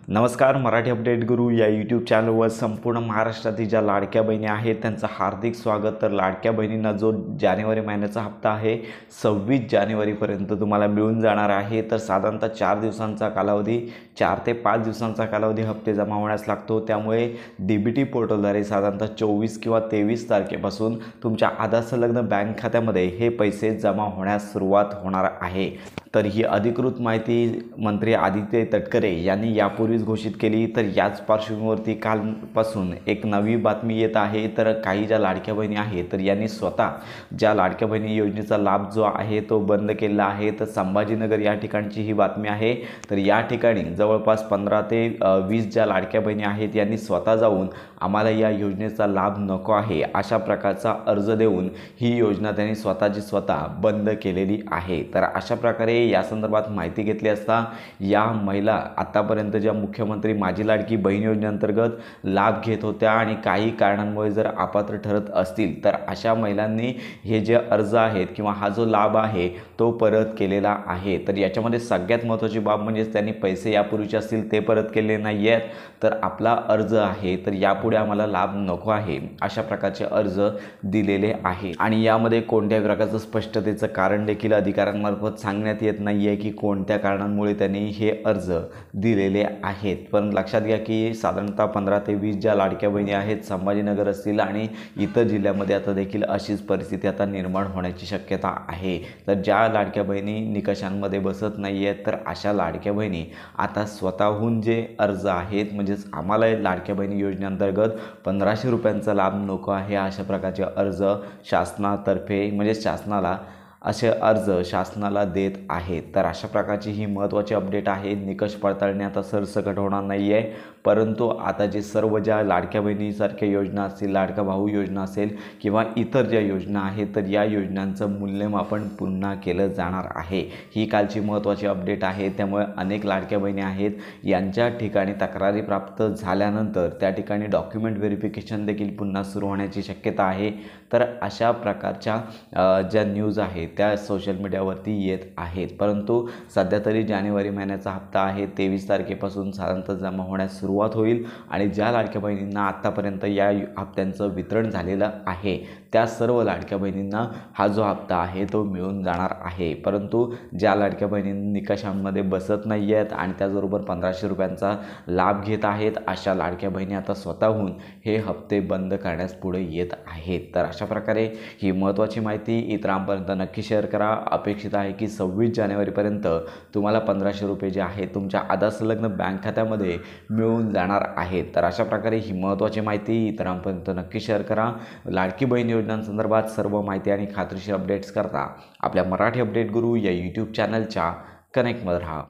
नमस्कार. मराठी अपडेट गुरु या यूट्यूब चॅनलवर संपूर्ण महाराष्ट्रातील ज्या लाडक्या बहिणी आहेत त्यांचं हार्दिक स्वागत. तर लाडक्या बहिणींना जो जानेवारी महिन्याचा हप्ता आहे 26 जानेवारीपर्यंत तुम्हाला मिळून जाणार आहे. तर साधारणतः 4 दिवसांचा कालावधी 4 ते 5 दिवसांचा कालावधी हप्ते जमा होण्यास लागतो. त्यामुळे DBT पोर्टलद्वारे साधारणतः 24 किंवा 23 तारखेपासून तुमच्या आधार संलग्न बँक खात्यामध्ये हे पैसे जमा होण्यास सुरुवात होणार आहे. तर ही अधिकृत माहिती मंत्री आदित्य तटकरे यांनी यापूर्वीच घोषित केली. तर याच पार्श्वभूमीवरती कालपासून एक नवी बातमी येत आहे. तर काही ज्या लाडक्या बहिणी आहेत तर यांनी स्वतः ज्या लाडक्या बहिणी योजनेचा लाभ जो आहे तो बंद केला आहे. तर संभाजीनगर या ठिकाणची ही बातमी आहे. तर या ठिकाणी जवळपास 15 ते 20 ज्या लाडक्या बहिणी आहेत यांनी स्वतः जाऊन आम्हाला या योजनेचा लाभ नको आहे अशा प्रकारचा अर्ज देऊन ही योजना त्यांनी स्वतःची स्वतः बंद केलेली आहे. तर अशा प्रकारे या संदर्भात माहिती घेतली असता या महिला आतापर्यंत ज्या मुख्यमंत्री माझी लाडकी बहीण योजनेअंतर्गत लाभ घेत होत्या आणि काही कारणांमुळे जर अपात्र ठरत असतील तर अशा महिलांनी हे जे अर्ज आहेत किंवा हा जो लाभ आहे तो परत केलेला आहे. तर याच्यामध्ये सगळ्यात महत्त्वाची बाब म्हणजे त्यांनी पैसे यापूर्वीचे असतील ते परत केले नाही आहेत. तर आपला अर्ज आहे तर यापुढे आम्हाला लाभ नको आहे अशा प्रकारचे अर्ज दिलेले आहे. आणि यामध्ये कोणत्याही प्रकारचं स्पष्टतेचं कारण देखील अधिकाऱ्यांमार्फत सांगण्यात येत नाही आहे की कोणत्या कारणांमुळे त्यांनी हे अर्ज दिलेले आहेत. पण लक्षात घ्या की साधारणतः 15 ते 20 ज्या लाडक्या बहिणी आहेत संभाजीनगर असतील आणि इतर जिल्ह्यामध्ये आता देखील अशीच परिस्थिती आता निर्माण होण्याची शक्यता आहे. तर ज्या लाडक्या बहिणी निकषांमध्ये बसत नाही आहेत तर अशा लाडक्या बहिणी आता स्वतःहून जे अर्ज आहेत म्हणजेच आम्हाला लाडक्या बहिणी योजनेअंतर्गत 1500 रुपयांचा लाभ नको आहे अशा प्रकारचे अर्ज शासनातर्फे म्हणजे शासनाला असे अर्ज शासनाला देत आहेत. तर अशा प्रकारची ही महत्त्वाची अपडेट आहे. निकष पडताळणी आता सरसकट होणार नाही आहे. परंतु आता जे सर्व ज्या लाडक्या बहिणीसारख्या योजना असतील लाडका भाऊ योजना असेल किंवा इतर ज्या योजना आहेत तर या योजनांचं मूल्यमापन पुन्हा केलं जाणार आहे. ही कालची महत्त्वाची अपडेट आहे. त्यामुळे अनेक लाडक्या बहिणी आहेत यांच्या ठिकाणी तक्रारी प्राप्त झाल्यानंतर त्या ठिकाणी डॉक्युमेंट व्हेरिफिकेशन देखील पुन्हा सुरू होण्याची शक्यता आहे. तर अशा प्रकारच्या ज्या न्यूज आहेत त्या सोशल मीडियावरती येत आहेत. परंतु सध्या तरी जानेवारी महिन्याचा हप्ता आहे 23 तारखेपासून साधारणतः जमा होण्यास सुरुवात होईल. आणि ज्या लाडक्या बहिणींना आत्तापर्यंत या हप्त्यांचं वितरण झालेलं आहे त्या सर्व लाडक्या बहिणींना हा जो हप्ता आहे तो मिळून जाणार आहे. परंतु ज्या लाडक्या बहिणींनी निकषांमध्ये बसत नाही आहेत आणि त्याचबरोबर 1500 रुपयांचा लाभ घेत आहेत अशा लाडक्या बहिणी आता स्वतःहून हे हप्ते बंद करण्यास पुढे येत आहेत. तर अशा प्रकारे ही महत्त्वाची माहिती इतरांपर्यंत नक्की शेअर करा. अपेक्षित आहे की 26 जानेवारीपर्यंत तुम्हाला 1500 रुपये जे आहेत तुमच्या आधार संलग्न बँक खात्यामध्ये मिळून जाणार आहेत. तर अशा प्रकारे ही महत्त्वाची माहिती इतरांपर्यंत नक्की शेअर करा. लाडकी बहीण योजनांसंदर्भात सर्व माहिती आणि खात्रीशीर अपडेट्स करता आपल्या मराठी अपडेट गुरु या यूट्यूब चॅनलच्या कनेक्टमध्ये राहा.